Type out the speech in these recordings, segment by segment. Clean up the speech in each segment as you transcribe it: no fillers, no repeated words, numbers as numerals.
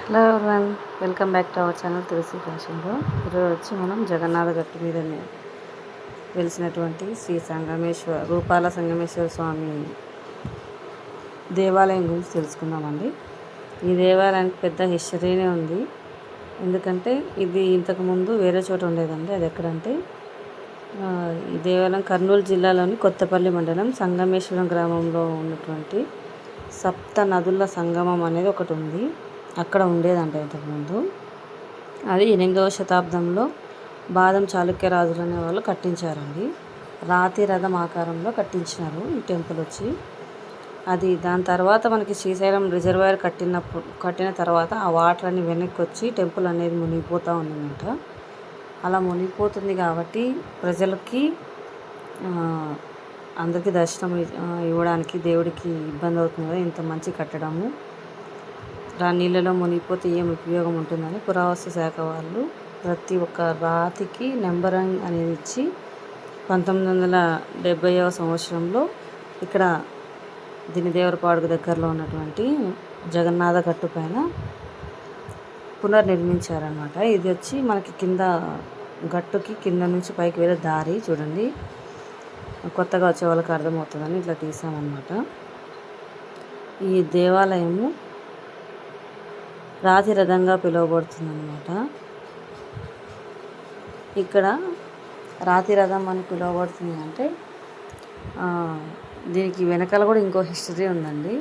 Hello everyone, welcome back to our channel Tulasi ఫ్యాషన్లో. ఈరోజు వచ్చి మనం జగన్నాథ గట్టు మీద వెలిసినటువంటి శ్రీ రూపాల సంగమేశ్వర స్వామి దేవాలయం గురించి తెలుసుకుందామండి. ఈ దేవాలయానికి పెద్ద హిస్టరీనే ఉంది. ఎందుకంటే ఇది ఇంతకుముందు వేరే చోట ఉండేదండి. అది ఎక్కడంటే ఈ దేవాలయం కర్నూలు జిల్లాలోని కొత్తపల్లి మండలం సంగమేశ్వరం గ్రామంలో ఉన్నటువంటి సప్త నదుల సంగమం అనేది ఒకటి ఉంది. అక్కడ ఉండేదంట ఇంతకుముందు. అది 8వ శతాబ్దంలో బాదం చాళుక్య రాజులు అనే వాళ్ళు కట్టించారండి. రాతి రథం ఆకారంలో కట్టించినారు ఈ టెంపుల్ వచ్చి. అది దాని తర్వాత మనకి శ్రీశైలం రిజర్వాయర్ కట్టిన తర్వాత ఆ వాటర్ అన్ని వెనక్కి వచ్చి టెంపుల్ అనేది మునిగిపోతూ ఉందన్నమాట. అలా మునిగిపోతుంది కాబట్టి ప్రజలకి అందరికీ దర్శనం ఇవ్వడానికి దేవుడికి ఇబ్బంది అవుతుంది కదా, ఇంత మంచి కట్టడము నీళ్ళలో మునిగిపోతే ఏం ఉపయోగం ఉంటుందని పురావస్తు శాఖ వాళ్ళు ప్రతి ఒక్క రాతికి నెంబరింగ్ అనేది ఇచ్చి 1970వ సంవత్సరంలో ఇక్కడ దినిదేవరపాడుకు దగ్గరలో ఉన్నటువంటి జగన్నాథ గట్టు పైన పునర్నిర్మించారనమాట. ఇది వచ్చి మనకి గట్టుకి కింద నుంచి పైకి వెళ్ళే దారి చూడండి. కొత్తగా వచ్చే వాళ్ళకి అర్థమవుతుందని ఇట్లా తీసామన్నమాట. ఈ దేవాలయము రాతి రథంగా పిలువబడుతుందన్నమాట. ఇక్కడ రాతి రథం అని పిలువబడుతుంది అంటే దీనికి వెనకాల కూడా ఇంకో హిస్టరీ ఉందండి.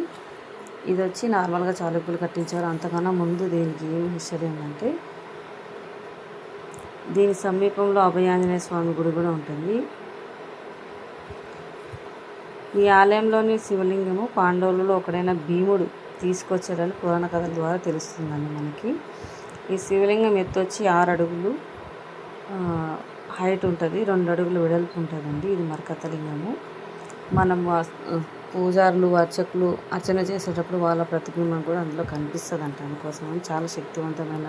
ఇది వచ్చి నార్మల్గా చాళుక్యులు కట్టించారు. అంతకన్నా ముందు దీనికి ఏం హిస్టరీ ఉందంటే దీని సమీపంలో అభయాంజనేయ స్వామి గుడి కూడా ఉంటుంది. ఈ ఆలయంలోని శివలింగము పాండవులలో ఒకడైన భీముడు తీసుకొచ్చాడని పురాణ కథల ద్వారా తెలుస్తుందండి మనకి. ఈ శివలింగం ఎత్తు వచ్చి 6 అడుగులు హైట్ ఉంటుంది, 2 అడుగులు వెడల్పు ఉంటుందండి. ఇది మరకతలింగము. మనం పూజారులు అర్చకులు అర్చన చేసేటప్పుడు వాళ్ళ ప్రతిబింబం కూడా అందులో కనిపిస్తుంది అంట. అందుకోసమని చాలా శక్తివంతమైన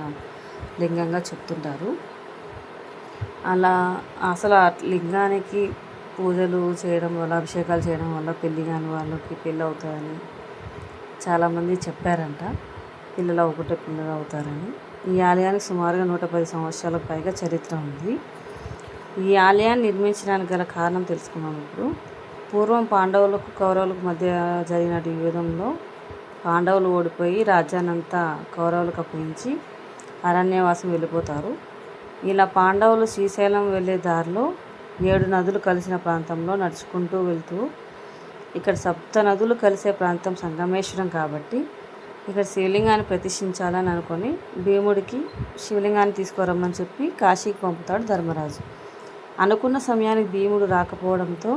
లింగంగా చెప్తుంటారు. అలా అసలు ఆ లింగానికి పూజలు చేయడం వల్ల, అభిషేకాలు చేయడం వల్ల పెళ్ళి కాని వాళ్ళకి పెళ్ళి అవుతుందని చాలామంది చెప్పారంట. పిల్లలు అవుతారని. ఈ ఆలయానికి సుమారుగా 110 సంవత్సరాలకు పైగా చరిత్ర ఉంది. ఈ ఆలయాన్ని నిర్మించడానికి గల కారణం తెలుసుకున్నాం ఇప్పుడు. పూర్వం పాండవులకు కౌరవులకు మధ్య జరిగిన యుద్ధంలో పాండవులు ఓడిపోయి రాజ్యాన్నంతా కౌరవులకు అప్పగించి అరణ్యవాసం వెళ్ళిపోతారు. ఇలా పాండవులు శ్రీశైలం వెళ్ళే దారిలో 7 నదులు కలిసిన ప్రాంతంలో నడుచుకుంటూ వెళ్తూ ఇక్కడ సప్త నదులు కలిసే ప్రాంతం సంగమేశ్వరం కాబట్టి ఇక్కడ శివలింగాన్ని ప్రతిష్ఠించాలని అనుకొని భీముడికి శివలింగాన్ని తీసుకురమ్మని చెప్పి కాశీకి పంపుతాడు ధర్మరాజు. అనుకున్న సమయానికి భీముడు రాకపోవడంతో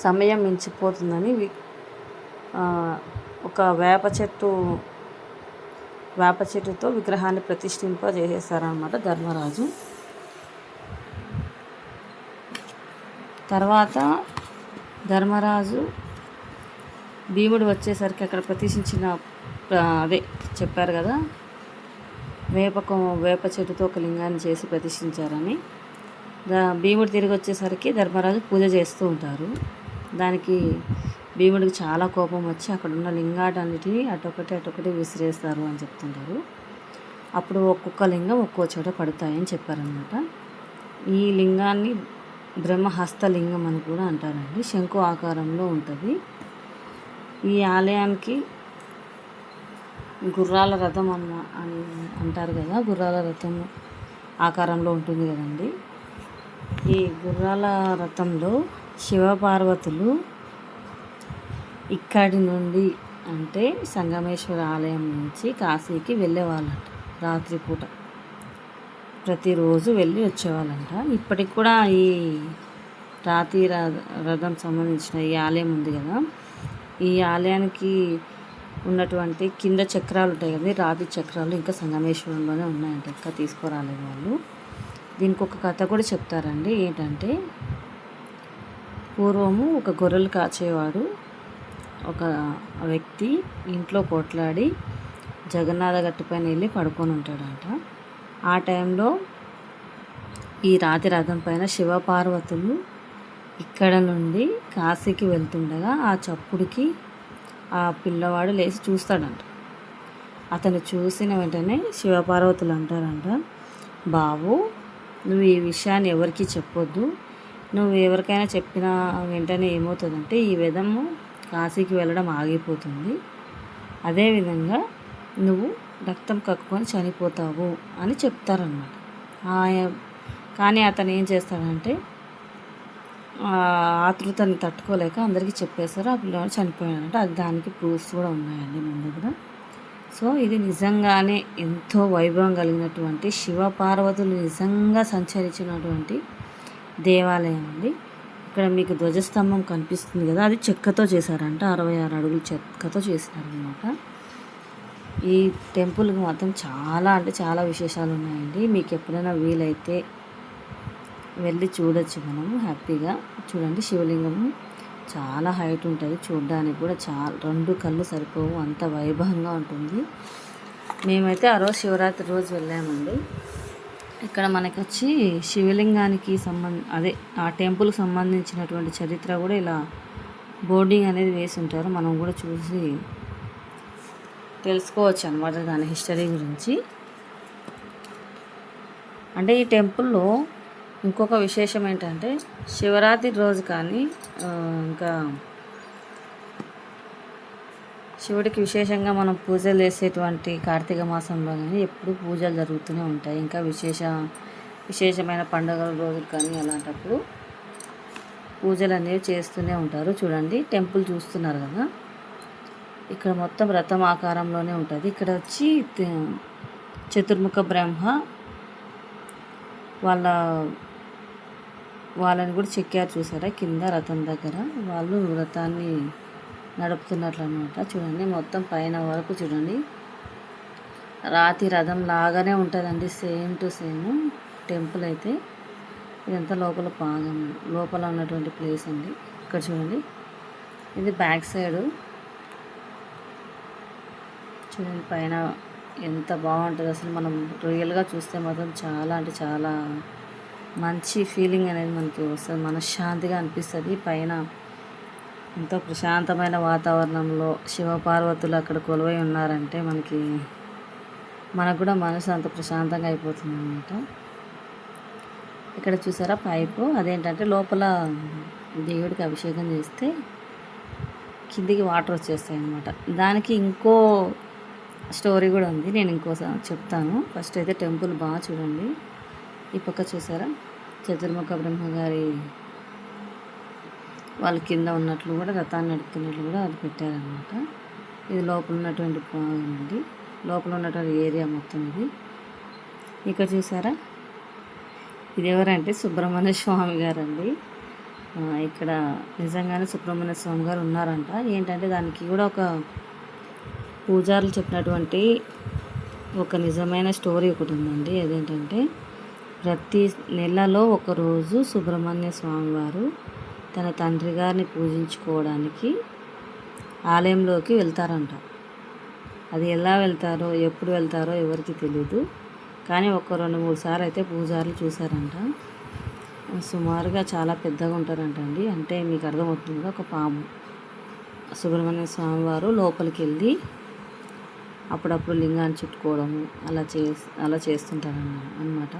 సమయం మించిపోతుందని ఒక వేప చెట్టుతో విగ్రహాన్ని ప్రతిష్ఠింపజేసేస్తారనమాట ధర్మరాజు. తర్వాత ధర్మరాజు భీముడు వచ్చేసరికి అక్కడ ప్రతిష్ఠించిన చెప్పారు కదా, వేప చెట్టుతో ఒక లింగాన్ని చేసి ప్రతిష్ఠించారని. భీముడు తిరిగి వచ్చేసరికి ధర్మరాజు పూజ చేస్తూ ఉంటారు. దానికి భీముడికి చాలా కోపం వచ్చి అక్కడ ఉన్న లింగాటన్నిటినీ అటొకటి విసిరేస్తారు అని చెప్తుంటారు. అప్పుడు ఒక్కొక్క లింగం ఒక్కో చోట పడతాయని చెప్పారనమాట. ఈ లింగాన్ని బ్రహ్మహస్తలింగం అని కూడా అంటారండి. శంకు ఆకారంలో ఉంటుంది. ఈ ఆలయానికి గుర్రాల రథం అని అంటారు కదా, గుర్రాల రథం ఆకారంలో ఉంటుంది కదండి. ఈ గుర్రాల రథంలో శివపార్వతులు ఇక్కడి నుండి అంటే సంగమేశ్వర ఆలయం నుంచి కాశీకి వెళ్ళేవాళ్ళంట. రాత్రిపూట ప్రతిరోజు వెళ్ళి వచ్చేవాళ్ళంట. ఇప్పటికి కూడా ఈ రాతి రథం సంబంధించిన ఈ ఆలయం ఉంది కదా, ఈ ఆలయానికి ఉన్నటువంటి కింద చక్రాలు ఉంటాయి కదా, రాతి చక్రాలు ఇంకా సంగమేశ్వరంలోనే ఉన్నాయంట. ఇంకా తీసుకురాలేదు వాళ్ళు. దీనికి ఒక కథ కూడా చెప్తారండి. ఏంటంటే పూర్వము ఒక గొర్రెలు కాచేవాడు ఒక వ్యక్తి ఇంట్లో కొట్లాడి జగన్నాథ గట్టు పైన వెళ్ళి పడుకొని ఉంటాడంట. ఆ టైంలో ఈ రాతి రథం పైన శివపార్వతులు ఇక్కడ నుండి కాశీకి వెళ్తుండగా ఆ చప్పుడుకి ఆ పిల్లవాడు లేచి చూస్తాడంట. అతను చూసిన వెంటనే శివపార్వతులు అంటారంట, బాబు నువ్వు ఈ విషయాన్ని ఎవరికి చెప్పొద్దు, నువ్వు ఎవరికైనా చెప్పిన వెంటనే ఏమవుతుందంటే ఈ విధము కాశీకి వెళ్ళడం ఆగిపోతుంది, అదేవిధంగా నువ్వు రక్తం కక్కుకొని చనిపోతావు అని చెప్తారన్నమాట. కానీ అతను ఏం చేస్తాడంటే ఆతృతని తట్టుకోలేక అందరికీ చెప్పేశారు, ఆ పిల్లవాడు చనిపోయాడంటే అది దానికి ప్రూఫ్స్ కూడా ఉన్నాయండి మన దగ్గర. సో ఇది నిజంగానే ఎంతో వైభవం కలిగినటువంటి శివపార్వతులు నిజంగా సంచరించినటువంటి దేవాలయం అండి. ఇక్కడ మీకు ధ్వజస్తంభం కనిపిస్తుంది కదా, అది చెక్కతో చేశారంట, 66 అడుగులు చెక్కతో చేశారనమాట. ఈ టెంపుల్కి మాత్రం చాలా అంటే చాలా విశేషాలు ఉన్నాయండి. మీకు ఎప్పుడైనా వీలైతే వెళ్ళి చూడొచ్చు, మనము హ్యాపీగా చూడండి. శివలింగము చాలా హైట్ ఉంటుంది, చూడడానికి కూడా చాలా 2 కళ్ళు సరిపోవు, అంత వైభవంగా ఉంటుంది. మేమైతే ఆ రోజు శివరాత్రి రోజు వెళ్ళామండి. ఇక్కడ మనకి వచ్చి శివలింగానికి ఆ టెంపుల్కి సంబంధించినటువంటి చరిత్ర కూడా ఇలా బోర్డింగ్ అనేది వేసి ఉంటారు, మనం కూడా చూసి తెలుసుకోవచ్చు అనమాట దాని హిస్టరీ గురించి. అంటే ఈ టెంపుల్లో ఇంకొక విశేషం ఏంటంటే శివరాత్రి రోజు కానీ ఇంకా శివుడికి విశేషంగా మనం పూజలు చేసేటువంటి కార్తీక మాసంలో కానీ ఎప్పుడు పూజలు జరుగుతూనే ఉంటాయి. ఇంకా విశేషమైన పండుగల రోజులు కానీ అలాంటప్పుడు పూజలు అనేవి చేస్తూనే ఉంటారు. చూడండి టెంపుల్ చూస్తున్నారు కదా, ఇక్కడ మొత్తం రథం ఆకారంలోనే ఉంటుంది. ఇక్కడ వచ్చి చతుర్ముఖ బ్రహ్మ వాళ్ళని కూడా చెక్కారు చూసారా, కింద రథం దగ్గర వాళ్ళు రథాన్ని నడుపుతున్నట్లు అనమాట. చూడండి మొత్తం పైన వరకు చూడండి రాతి రథం లాగానే ఉంటుందండి, సేమ్ టు సేమ్ టెంపుల్ అయితే. ఇదంతా లోపల ఉన్నటువంటి ప్లేస్ అండి. ఇక్కడ చూడండి ఇది బ్యాక్ సైడు, చూడండి పైన ఎంత బాగుంటుంది అసలు. మనం రియల్గా చూస్తే మాత్రం చాలా అంటే చాలా మంచి ఫీలింగ్ అనేది మనకి వస్తుంది, మనశ్శాంతిగా అనిపిస్తుంది. పైన ఎంతో ప్రశాంతమైన వాతావరణంలో శివపార్వతులు అక్కడ కొలువై ఉన్నారంటే మనకు కూడా మనసు అంత ప్రశాంతంగా అయిపోతుంది అన్నమాట. ఇక్కడ చూసారా పైపు, అదేంటంటే లోపల దేవుడికి అభిషేకం చేస్తే కిందికి వాటర్ వచ్చేస్తాయి అన్నమాట. దానికి ఇంకో స్టోరీ కూడా ఉంది, నేను ఇంకోసారి చెప్తాను. ఫస్ట్ అయితే టెంపుల్ బాగా చూడండి. ఈ పక్క చూసారా చతుర్ముఖ బ్రహ్మగారి వాళ్ళ కింద ఉన్నట్లు కూడా రథాన్ని నడుపుతున్నట్లు కూడా అది పెట్టారనమాట. ఇది లోపల ఉన్నటువంటి భాగం అండి, లోపల ఉన్నటువంటి ఏరియా మొత్తం ఇది. ఇక్కడ చూసారా ఇది ఎవరంటే సుబ్రహ్మణ్య స్వామి గారు అండి. ఇక్కడ నిజంగానే సుబ్రహ్మణ్య స్వామి గారు ఉన్నారంట. ఏంటంటే దానికి కూడా ఒక పూజారులు చెప్పినటువంటి ఒక నిజమైన స్టోరీ ఒకటి ఉందండి. అదేంటంటే ప్రతి నెలలో ఒకరోజు సుబ్రహ్మణ్య స్వామి వారు తన తండ్రి గారిని పూజించుకోవడానికి ఆలయంలోకి వెళ్తారంట. అది ఎలా వెళ్తారో ఎప్పుడు వెళ్తారో ఎవరికి తెలియదు, కానీ ఒక 2-3 సార్లు అయితే పూజారులు చూసారంట. సుమారుగా చాలా పెద్దగా ఉంటారంట అండి. అంటే మీకు అర్థమవుతుంది కదా, ఒక పాము. సుబ్రహ్మణ్య స్వామి వారు లోపలికి వెళ్ళి అప్పుడప్పుడు లింగాన్ని చుట్టుకోవడము అలా చేస్తుంటారు అన్నమాట.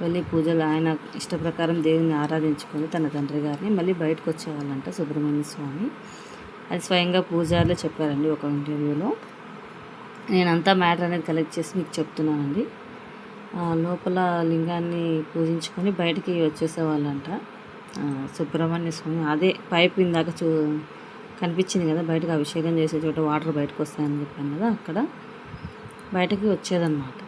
వెళ్ళి పూజలు ఆయన ఇష్ట ప్రకారం దేవుని ఆరాధించుకొని తన తండ్రి గారిని మళ్ళీ బయటకు వచ్చేవాళ్ళంట సుబ్రహ్మణ్య స్వామి. అది స్వయంగా పూజారులే చెప్పారండి ఒక ఇంటర్వ్యూలో. నేనంతా మ్యాటర్ అనేది కలెక్ట్ చేసి మీకు చెప్తున్నానండి. లోపల లింగాన్ని పూజించుకొని బయటికి వచ్చేసేవాళ్ళంట సుబ్రహ్మణ్య స్వామి. అదే పైపు ఇందాక కనిపించింది కదా, బయటకు అభిషేకం చేసే చోట వాటర్ బయటకు వస్తాయని చెప్పాను కదా, అక్కడ బయటకి వచ్చేదన్నమాట.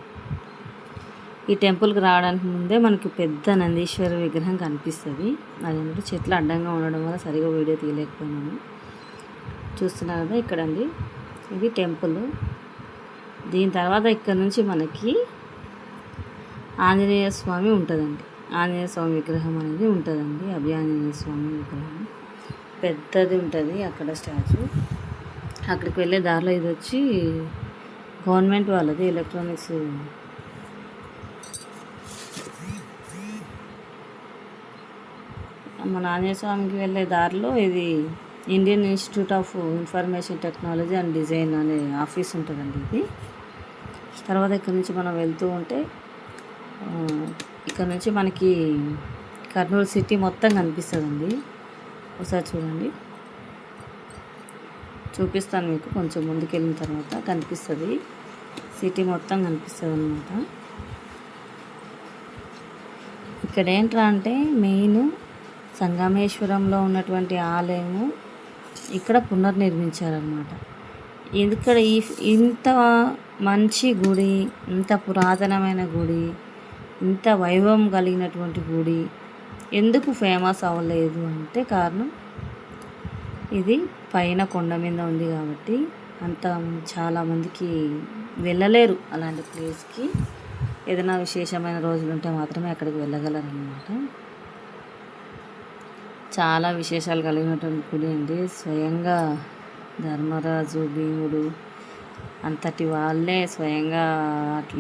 ఈ టెంపుల్కి రావడానికి ముందే మనకి పెద్ద నందీశ్వర విగ్రహం కనిపిస్తుంది. అదేంటంటే చెట్లు అడ్డంగా ఉండడం వల్ల సరిగా వీడియో తీయలేకపోయినాను. చూస్తున్నారు కదా ఇక్కడండి, ఇది టెంపుల్. దీని తర్వాత ఇక్కడ నుంచి మనకి ఆంజనేయ స్వామి ఉంటుందండి. ఆంజనేయ స్వామి విగ్రహం అనేది ఉంటుందండి, అభయాంజనేయ స్వామి విగ్రహం పెద్దది ఉంటుంది అక్కడ స్టాచ్యూ. అక్కడికి వెళ్ళే దారిలో ఇది వచ్చి గవర్నమెంట్ వాళ్ళది ఎలక్ట్రానిక్స్ మన ఆంజనేయ స్వామికి వెళ్ళే దారిలో ఇది Indian institute of information technology and design అనే ఆఫీస్ ఉంటుందండి. ఇది తర్వాత ఇక్కడ నుంచి మనం వెళ్తూ ఉంటే ఇక్కడ నుంచి మనకి కర్నూలు సిటీ మొత్తం కనిపిస్తుందండి. ఒకసారి చూడండి, చూపిస్తాను మీకు. కొంచెం ముందుకెళ్ళిన తర్వాత కనిపిస్తుంది, సిటీ మొత్తం కనిపిస్తుంది అన్నమాట. ఇక్కడ ఏంట్రా అంటే మెయిన్ సంగమేశ్వరంలో ఉన్నటువంటి ఆలయము ఇక్కడ పునర్నిర్మించారనమాట. ఇక్కడ ఇంత మంచి గుడి, ఇంత పురాతనమైన గుడి, ఇంత వైభవం కలిగినటువంటి గుడి ఎందుకు ఫేమస్ అవ్వలేదు అంటే కారణం ఇది పైన కొండ మీద ఉంది కాబట్టి అంత చాలామందికి వెళ్ళలేరు అలాంటి ప్లేస్కి. ఏదైనా విశేషమైన రోజులు ఉంటే మాత్రమే అక్కడికి వెళ్ళగలరు అన్నమాట. చాలా విశేషాలు కలిగినటువంటి గుడి అండి. స్వయంగా ధర్మరాజు, భీముడు అంతటి వాళ్ళే స్వయంగా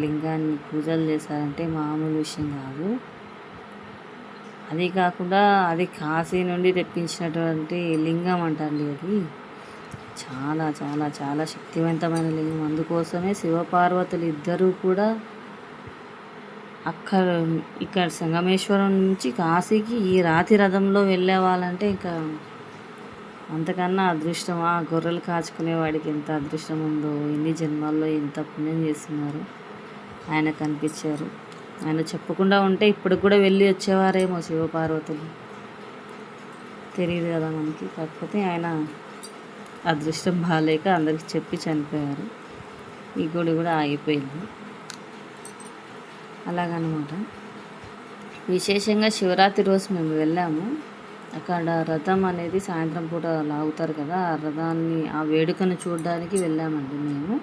లింగాన్ని పూజలు చేశారంటే మామూలు విషయం కాదు. అది కాకుండా అది కాశీ నుండి తెప్పించినటువంటి లింగం అంటండి. అది చాలా చాలా చాలా శక్తివంతమైన లింగం. అందుకోసమే శివపార్వతులు ఇద్దరూ కూడా ఇక్కడ సంగమేశ్వరం నుంచి కాశీకి ఈ రాతి రథంలో వెళ్ళే వాళ్ళంటే ఇంకా అంతకన్నా అదృష్టం. ఆ గొర్రెలు కాచుకునేవాడికి ఎంత అదృష్టం ఉందో, ఎన్ని జన్మాల్లో ఎంత పుణ్యం చేస్తున్నారు. ఆయన కనిపించారు. ఆయన చెప్పకుండా ఉంటే ఇప్పుడు కూడా వెళ్ళి వచ్చేవారేమో శివపార్వతులు, తెలియదు కదా మనకి. కాకపోతే ఆయన అదృష్టం బాగాలేక అందరికి చెప్పి చనిపోయారు. ఈ గుడి కూడా ఆగిపోయింది. అలాగనమాట. విశేషంగా శివరాత్రి రోజు మేము వెళ్ళాము. అక్కడ రథం అనేది సాయంత్రం పూట లాగుతారు కదా, ఆ రథాన్ని, ఆ వేడుకను చూడడానికి వెళ్ళామండి మేము.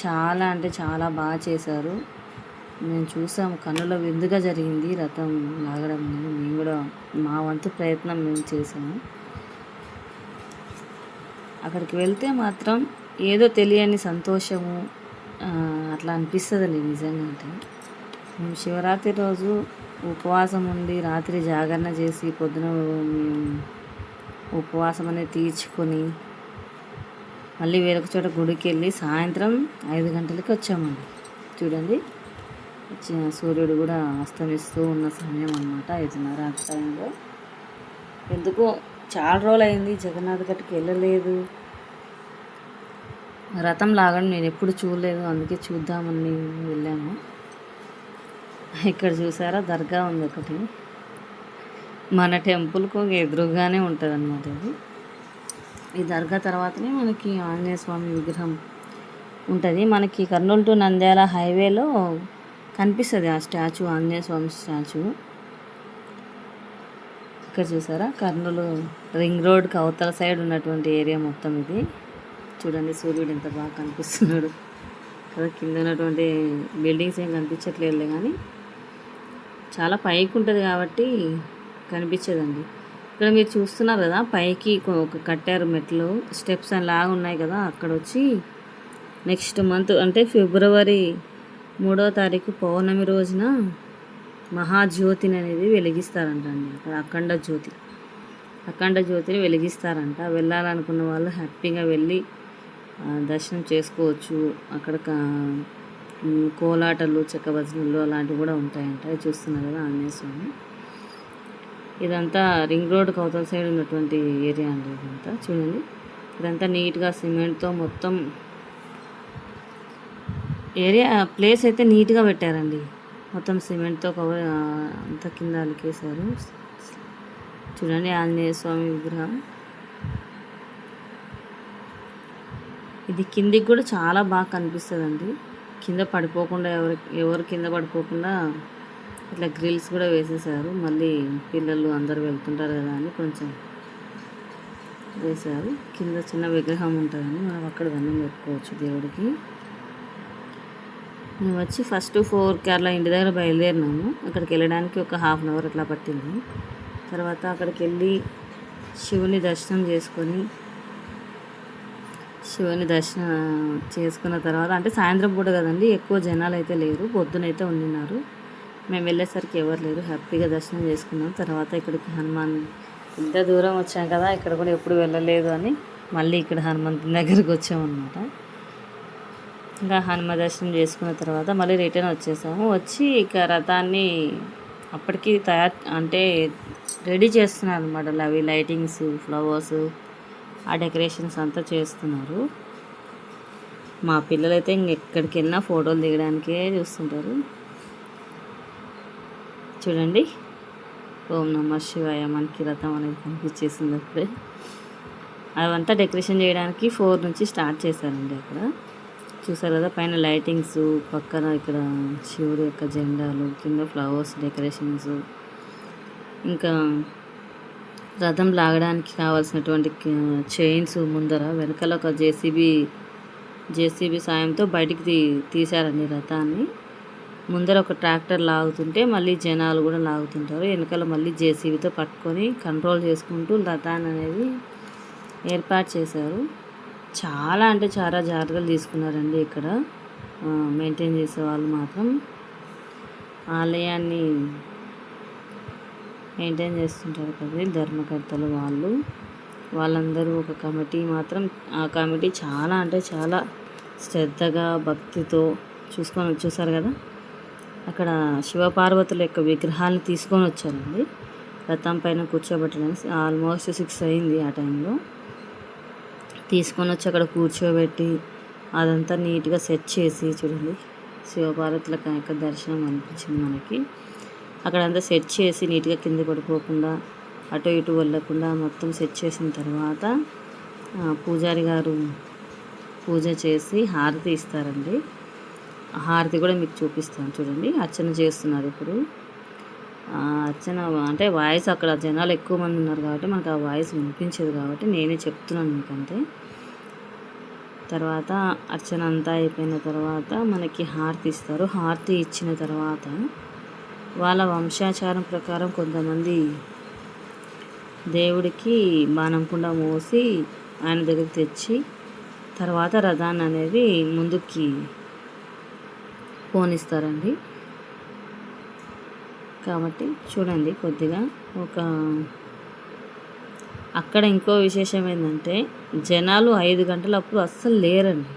చాలా అంటే చాలా బాగా చేశారు. మేము చూసాము, కన్నుల విందుగా జరిగింది రథం లాగడం. మేము కూడా మా వంతు ప్రయత్నం మేము చేసాము. అక్కడికి వెళ్తే మాత్రం ఏదో తెలియని సంతోషము అట్లా అనిపిస్తుందండి నిజంగా. అంటే మేము శివరాత్రి రోజు ఉపవాసం ఉండి రాత్రి జాగరణ చేసి పొద్దున ఉపవాసం అనేది తీర్చుకొని మళ్ళీ వేరొక చోట గుడికి వెళ్ళి సాయంత్రం 5 గంటలకి వచ్చామండి. చూడండి, సూర్యుడు కూడా అస్తమిస్తూ ఉన్న సమయం అన్నమాట, 5:30 ఆ టైంలో. ఎందుకో చాలా రోజులు అయింది జగన్నాథ్ గట్టుకి వెళ్ళలేదు. రథం లాగడం నేను ఎప్పుడు చూడలేదు, అందుకే చూద్దామని వెళ్ళాము. ఇక్కడ చూసారా, దర్గా ఉంది ఒకటి. మన టెంపుల్కు ఎదురుగానే ఉంటుంది అన్నమాట ఇది. ఈ దర్గా తర్వాతనే మనకి ఆంజనేయ స్వామి విగ్రహం ఉంటుంది. మనకి కర్నూలు టు నంద్యాల హైవేలో కనిపిస్తుంది ఆ స్టాచ్యూ, ఆంజనేయ స్వామి స్టాచ్యూ. ఇక్కడ చూసారా, కర్నూలు రింగ్ రోడ్కి అవతల సైడ్ ఉన్నటువంటి ఏరియా మొత్తం ఇది. చూడండి సూర్యుడు ఎంత బాగా కనిపిస్తున్నాడు కదా. కింద ఉన్నటువంటి బిల్డింగ్స్ ఏం కనిపించట్లేదు కానీ చాలా పైకి ఉంటుంది కాబట్టి కనిపించదండి. ఇక్కడ మీరు చూస్తున్నారు కదా, పైకి ఒక కట్టారు మెట్లు, స్టెప్స్ అని లాగా ఉన్నాయి కదా. అక్కడ వచ్చి నెక్స్ట్ మంత్ అంటే ఫిబ్రవరి 3వ తారీఖు పౌర్ణమి రోజున మహాజ్యోతిని అనేది వెలిగిస్తారంట అండి. అక్కడ అఖండ జ్యోతిని వెలిగిస్తారంట. వెళ్ళాలనుకున్న వాళ్ళు హ్యాపీగా వెళ్ళి దర్శనం చేసుకోవచ్చు. అక్కడ కోలాటలు, చెక్క భజనలు అలాంటివి కూడా ఉంటాయంట. చూస్తున్నారు కదా ఆంజనేయ స్వామి. ఇదంతా రింగ్ రోడ్కి అవతల సైడ్ ఉన్నటువంటి ఏరియా అండి. ఇదంతా చూడండి, ఇదంతా నీట్గా సిమెంట్తో మొత్తం ఏరియా ప్లేస్ అయితే నీట్గా పెట్టారండి. మొత్తం సిమెంట్తో కవర్ అంతా కింద అలికేశారు. చూడండి ఆంజనేయ స్వామి విగ్రహం. ఇది కిందికి కూడా చాలా బాగా కనిపిస్తుందండి. కింద పడిపోకుండా ఎవరు కింద పడిపోకుండా ఇట్లా గ్రిల్స్ కూడా వేసేసారు. మళ్ళీ పిల్లలు అందరు వెళ్తుంటారు కదా అని కొంచెం వేశారు. కింద చిన్న విగ్రహం ఉంటుందని మనం అక్కడ దండం పెట్టుకోవచ్చు దేవుడికి. మేము వచ్చి ఫస్ట్ 4కి అట్లా ఇంటి దగ్గర బయలుదేరినాము. అక్కడికి వెళ్ళడానికి ఒక 1/2 అవర్ అట్లా పట్టింది. తర్వాత అక్కడికి వెళ్ళి శివుని దర్శనం చేసుకున్న తర్వాత, అంటే సాయంత్రం పూట కదండి, ఎక్కువ జనాలు అయితే లేరు, పొద్దునైతే ఉండినారు. మేము వెళ్ళేసరికి ఎవరు లేరు. హ్యాపీగా దర్శనం చేసుకున్నాం. తర్వాత ఇక్కడికి హనుమాన్, ఇంత దూరం వచ్చాం కదా, ఇక్కడ కూడా ఎప్పుడు వెళ్ళలేదు అని మళ్ళీ ఇక్కడ హనుమంతుని దగ్గరికి వచ్చామన్నమాట. ఇంకా హనుమ దర్శనం చేసుకున్న తర్వాత మళ్ళీ రిటర్న్ వచ్చేసాము. వచ్చి ఇక రథాన్ని అప్పటికి అంటే రెడీ చేస్తున్నారు అనమాట. అవి లైటింగ్స్, ఫ్లవర్స్, ఆ డెకరేషన్స్ అంతా చేస్తున్నారు. మా పిల్లలైతే ఎక్కడికి వెళ్ళినా ఫోటోలు దిగడానికే చూస్తుంటారు. చూడండి, ఓం నమ శివాయ మనకి రథం అనేది కనిపించేసింది అప్పుడే. అవంతా డెకరేషన్ చేయడానికి 4 నుంచి స్టార్ట్ చేశారండి. అక్కడ చూసారు కదా, పైన లైటింగ్స్, పక్కన ఇక్కడ శివుడి యొక్క జెండాలు, కింద ఫ్లవర్స్ డెకరేషన్స్, ఇంకా రథం లాగడానికి కావాల్సినటువంటి చైన్స్ ముందర, వెనకాల ఒక జేసీబీ సాయంతో బయటికి తీశారండి రథాన్ని. ముందర ఒక ట్రాక్టర్ లాగుతుంటే మళ్ళీ జనాలు కూడా లాగుతుంటారు. వెనకాల మళ్ళీ జేసీబీతో పట్టుకొని కంట్రోల్ చేసుకుంటూ రథాన్ని అనేది ఏర్పాటు చేశారు. చాలా అంటే చాలా జాగ్రత్తలు తీసుకున్నారండి ఇక్కడ మెయింటైన్ చేసే వాళ్ళు మాత్రం. ఆలయాన్ని మెయింటైన్ చేస్తుంటారు కదా ధర్మకర్తలు, వాళ్ళందరూ ఒక కమిటీ మాత్రం. ఆ కమిటీ చాలా అంటే చాలా శ్రద్ధగా భక్తితో చూసారు కదా. అక్కడ శివపార్వతుల యొక్క విగ్రహాలను తీసుకొని వచ్చారండి రథం పైన కూర్చోబెట్టడానికి. ఆల్మోస్ట్ 6 అయింది ఆ టైంలో. తీసుకొని వచ్చి అక్కడ కూర్చోబెట్టి అదంతా నీట్గా సెట్ చేసి, చూడండి శివపార్వతుల యొక్క దర్శనం అనిపించింది మనకి. అక్కడంతా సెట్ చేసి నీట్గా కింద పడిపోకుండా, అటు ఇటు వెళ్ళకుండా మొత్తం సెట్ చేసిన తర్వాత పూజారి గారు పూజ చేసి హారతి ఇస్తారండి. హారతి కూడా మీకు చూపిస్తాను చూడండి. అర్చన చేస్తున్నారు ఇప్పుడు. అర్చన అంటే వాయిస్ అక్కడ జనాలు ఎక్కువ మంది ఉన్నారు కాబట్టి మనకు ఆ వాయిస్ వినిపించదు కాబట్టి నేనే చెప్తున్నాను మీకు అంతే. తర్వాత అర్చన అంతా అయిపోయిన తర్వాత మనకి హారతి ఇస్తారు. హారతి ఇచ్చిన తర్వాత వాళ్ళ వంశాచారం ప్రకారం కొంతమంది దేవుడికి బాణం కుండ మోసి ఆయన దగ్గరికి తెచ్చి తర్వాత రథాన్ని అనేది ముందుకి పోనిస్తారండి. కాబట్టి చూడండి కొద్దిగా అక్కడ ఇంకో విశేషం ఏంటంటే జనాలు 5 గంటలప్పుడు అస్సలు లేరండి.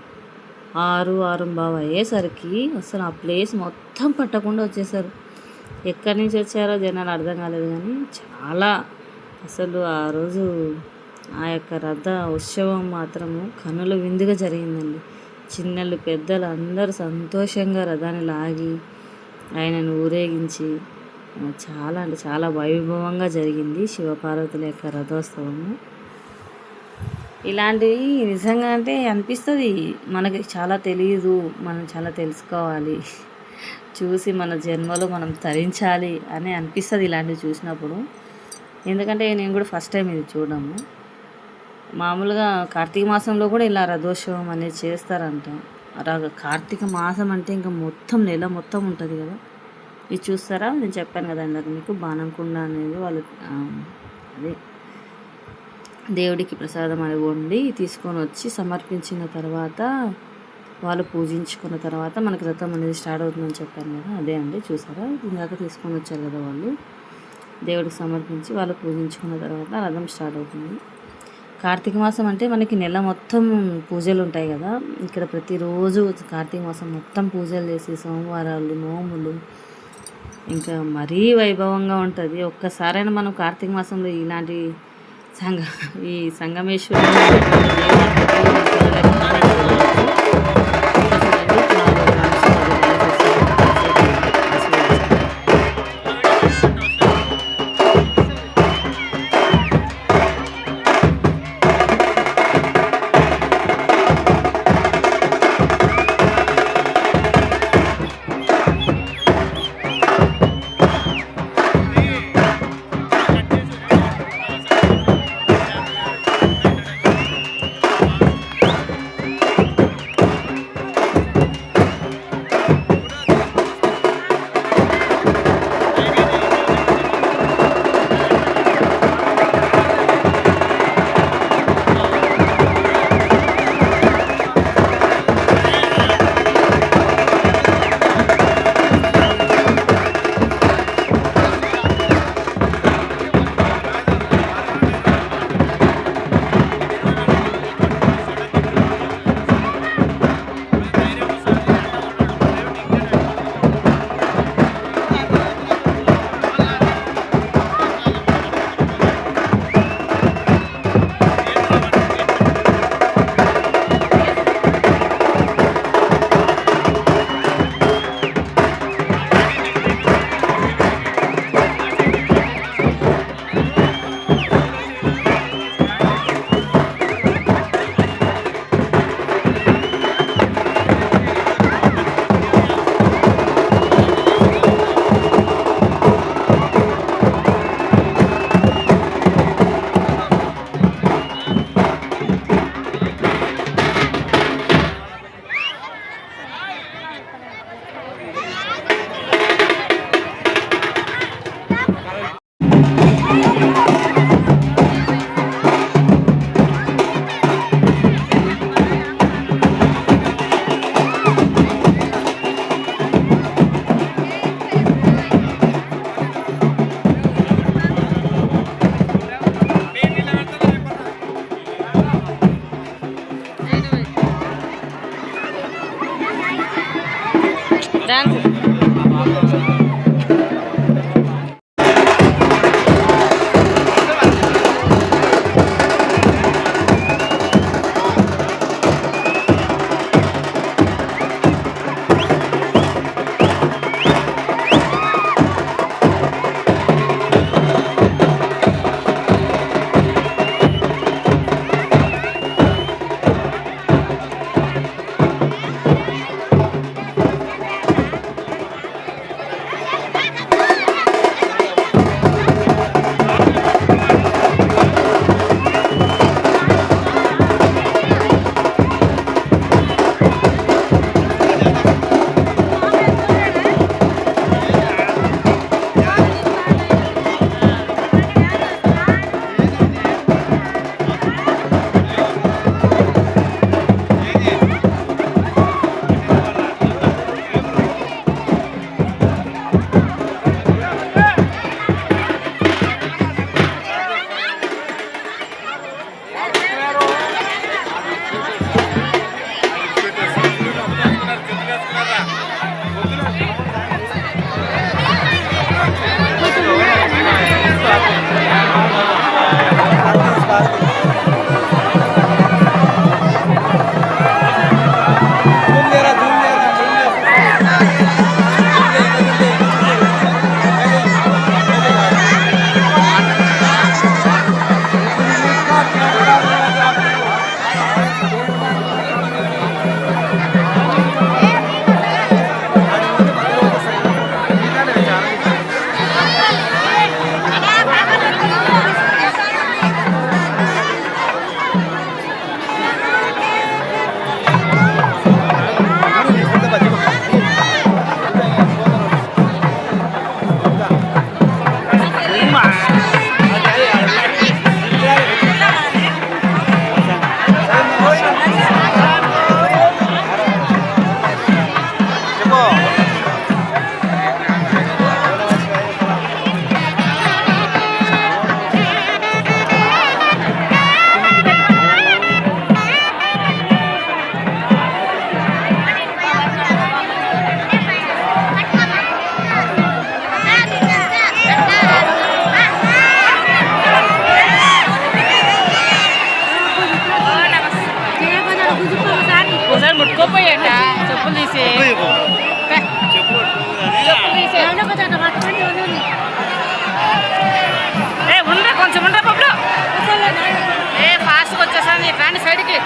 6:15 అయ్యేసరికి అసలు ఆ ప్లేస్ మొత్తం పట్టకుండా వచ్చేసారు. ఎక్కడి నుంచి వచ్చారో జనాలు అర్థం కాలేదు, కానీ చాలా అసలు ఆ రోజు ఆ యొక్క రథ ఉత్సవం మాత్రము కనుల విందుగా జరిగిందండి. చిన్నలు పెద్దలు అందరూ సంతోషంగా రథాన్ని లాగి ఆయనను ఊరేగించి చాలా అంటే చాలా వైభవంగా జరిగింది శివపార్వతుల యొక్క రథోత్సవము. ఇలాంటివి నిజంగా అంటే అనిపిస్తుంది మనకి చాలా తెలియదు, మనం చాలా తెలుసుకోవాలి, చూసి మన జన్మలో మనం తరించాలి అని అనిపిస్తుంది ఇలాంటివి చూసినప్పుడు. ఎందుకంటే నేను కూడా ఫస్ట్ టైం ఇది చూడము. మామూలుగా కార్తీక మాసంలో కూడా ఇలా రథోత్సవం అనేది చేస్తారంట. కార్తీక మాసం అంటే ఇంకా మొత్తం నెల మొత్తం ఉంటుంది కదా. ఇది చూస్తారా, నేను చెప్పాను కదా ఇందాక మీకు, బాణం కుండ అనేది వాళ్ళు అదే దేవుడికి ప్రసాదం అనేది వండి తీసుకొని వచ్చి సమర్పించిన తర్వాత వాళ్ళు పూజించుకున్న తర్వాత మనకి రథం అనేది స్టార్ట్ అవుతుందని చెప్పాను కదా, అదే అండి. చూసారా, ఇందాక తీసుకొని వచ్చారు కదా వాళ్ళు, దేవుడికి సమర్పించి వాళ్ళు పూజించుకున్న తర్వాత రథం స్టార్ట్ అవుతుంది. కార్తీక మాసం అంటే మనకి నెల మొత్తం పూజలు ఉంటాయి కదా. ఇక్కడ ప్రతిరోజు కార్తీక మాసం మొత్తం పూజలు చేసి సోమవారాలు, నోములు, ఇంకా మరీ వైభవంగా ఉంటుంది. ఒక్కసారైనా మనం కార్తీక మాసంలో ఇలాంటి ఈ సంగమేశ్వరుడు డాన్స్ ఒకసారి ముట్టుకోపోయాట చెప్పులు తీసి ఉండరా కొంచెం ఉండరా పప్పుడు ఫాస్ట్గా వచ్చేసాను రాండి సైడ్కి